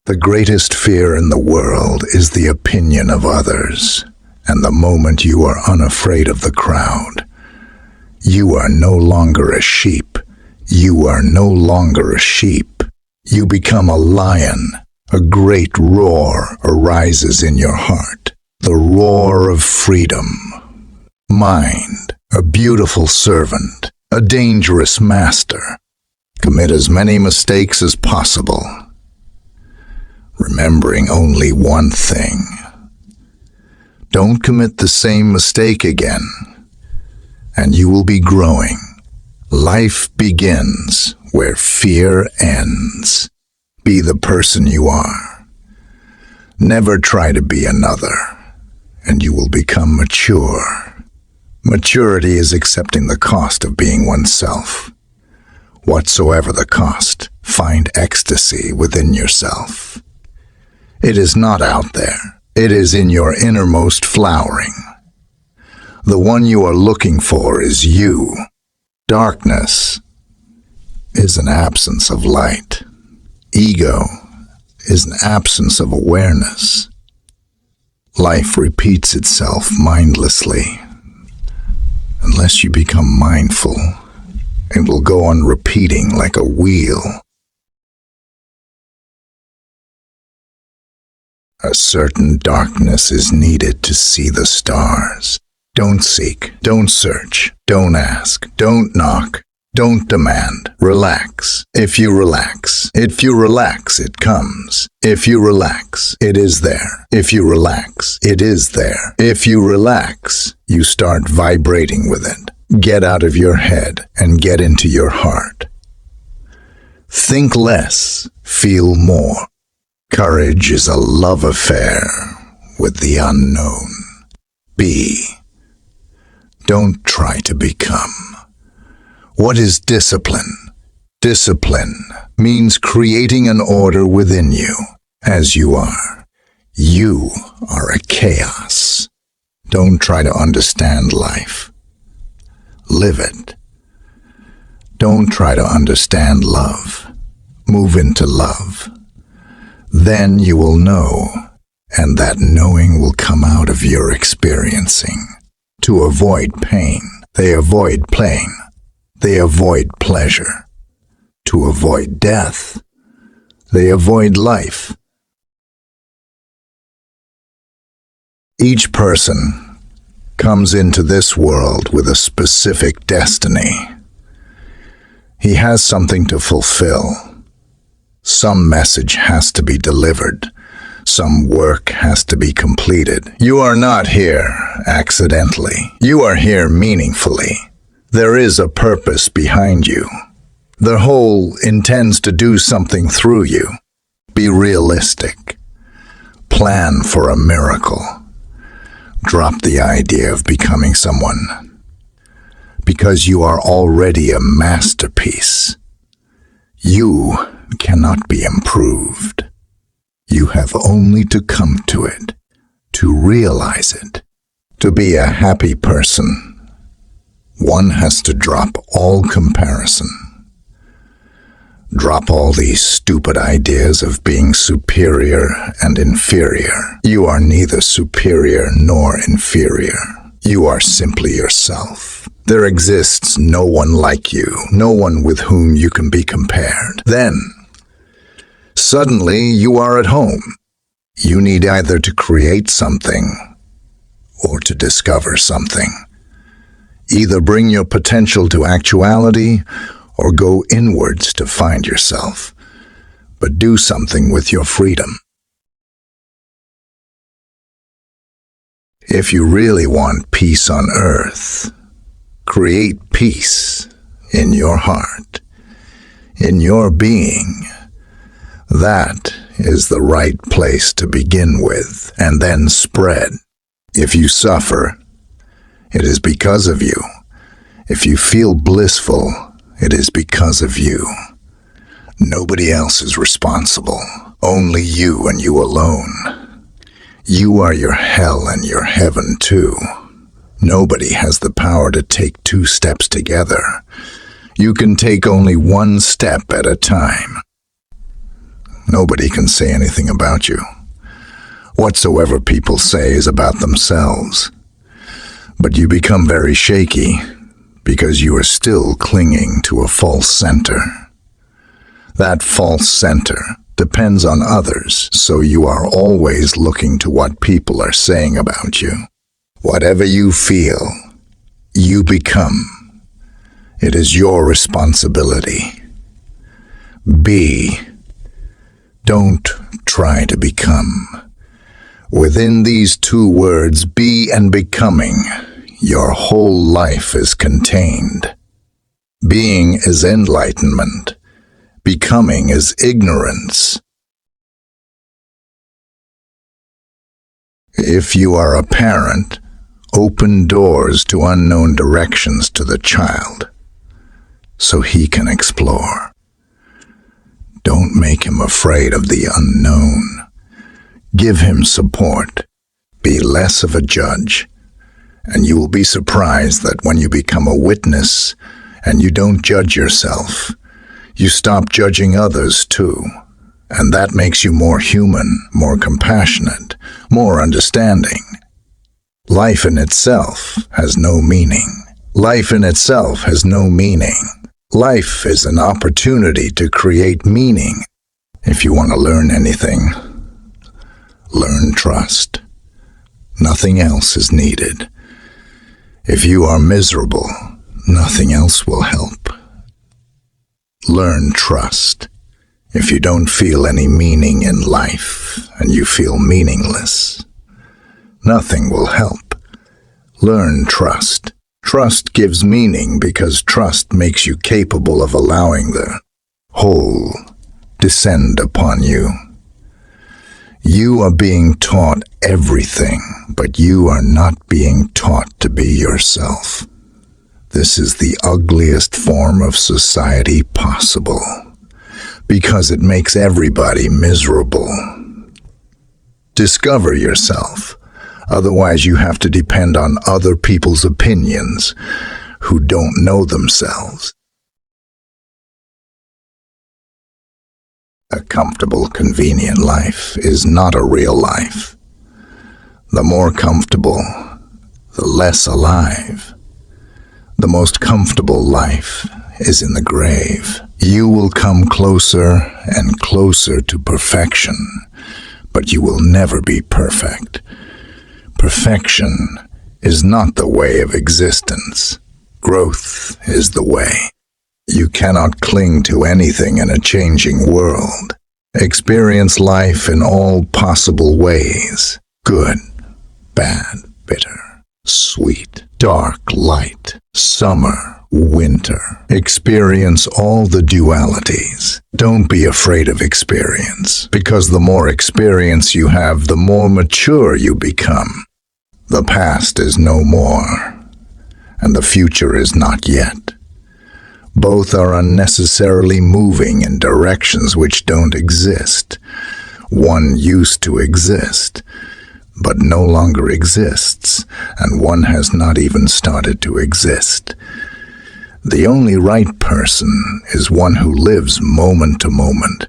The greatest fear in the world is the opinion of others, and the moment you are unafraid of the crowd, you are no longer a sheep. You are no longer a sheep. You become a lion. A great roar arises in your heart, the roar of freedom. Mind, a beautiful servant, a dangerous master. Commit as many mistakes as possible, remembering only one thing. Don't commit the same mistake again, and you will be growing. Life begins where fear ends. Be the person you are. Never try to be another, and you will become mature. Maturity is accepting the cost of being oneself. Whatsoever the cost, find ecstasy within yourself. It is not out there. It is in your innermost flowering. The one you are looking for is you. Darkness is an absence of light. Ego is an absence of awareness. Life repeats itself mindlessly. Unless you become mindful, it will go on repeating like a wheel. A certain darkness is needed to see the stars. Don't seek, don't search, don't ask, don't knock, don't demand. Relax. If you relax, it comes. If you relax, it is there. If you relax, it is there. If you relax, you start vibrating with it. Get out of your head and get into your heart. Think less, feel more. Courage is a love affair with the unknown. Be. Don't try to become. What is discipline? Discipline means creating an order within you, as you are. You are a chaos. Don't try to understand life. Live it. Don't try to understand love. Move into love. Then you will know, and that knowing will come out of your experiencing. To avoid pain, they avoid pain. They avoid pleasure. To avoid death, they avoid life. Each person comes into this world with a specific destiny. He has something to fulfill. Some message has to be delivered. Some work has to be completed. You are not here accidentally. You are here meaningfully. There is a purpose behind you. The whole intends to do something through you. Be realistic. Plan for a miracle. Drop the idea of becoming someone, because you are already a masterpiece. You cannot be improved. You have only to come to it, to realize it. To be a happy person, one has to drop all comparison. Drop all these stupid ideas of being superior and inferior. You are neither superior nor inferior. You are simply yourself. There exists no one like you, no one with whom you can be compared. Then, suddenly you are at home. You need either to create something or to discover something. Either bring your potential to actuality or go inwards to find yourself. But do something with your freedom. If you really want peace on earth, create peace in your heart, in your being. That is the right place to begin with, and then spread. If you suffer, it is because of you. If you feel blissful, it is because of you. Nobody else is responsible. Only you and you alone. You are your hell and your heaven too. Nobody has the power to take 2 steps together. You can take only 1 step at a time. nobody can say anything about you. Whatsoever people say is about themselves. But you become very shaky because you are still clinging to a false center. That false center depends on others, so you are always looking to what people are saying about you. Whatever you feel, you become. It is your responsibility. Be. Don't try to become. Within these two words, be and becoming, your whole life is contained. Being is enlightenment. Becoming is ignorance. If you are a parent, open doors to unknown directions to the child, so he can explore. Don't make him afraid of the unknown. Give him support. Be less of a judge, and you will be surprised that when you become a witness and you don't judge yourself, you stop judging others too, and that makes you more human, more compassionate, more understanding. Life in itself has no meaning. Life in itself has no meaning. Life is an opportunity to create meaning. If you want to learn anything, learn trust. Nothing else is needed. If you are miserable, nothing else will help. Learn trust. If you don't feel any meaning in life and you feel meaningless, nothing will help. Learn trust. Trust gives meaning because trust makes you capable of allowing the whole descend upon you. You are being taught everything, but you are not being taught to be yourself. This is the ugliest form of society possible, because it makes everybody miserable. Discover yourself. Otherwise, you have to depend on other people's opinions who don't know themselves. A comfortable, convenient life is not a real life. The more comfortable, the less alive. The most comfortable life is in the grave. You will come closer and closer to perfection, but you will never be perfect. Perfection is not the way of existence. Growth is the way. You cannot cling to anything in a changing world. Experience life in all possible ways. Good, bad, bitter, sweet, dark, light, summer, winter. Experience all the dualities. Don't be afraid of experience, because the more experience you have, the more mature you become. The past is no more, and the future is not yet. Both are unnecessarily moving in directions which don't exist. One used to exist, but no longer exists, and one has not even started to exist. The only right person is one who lives moment to moment,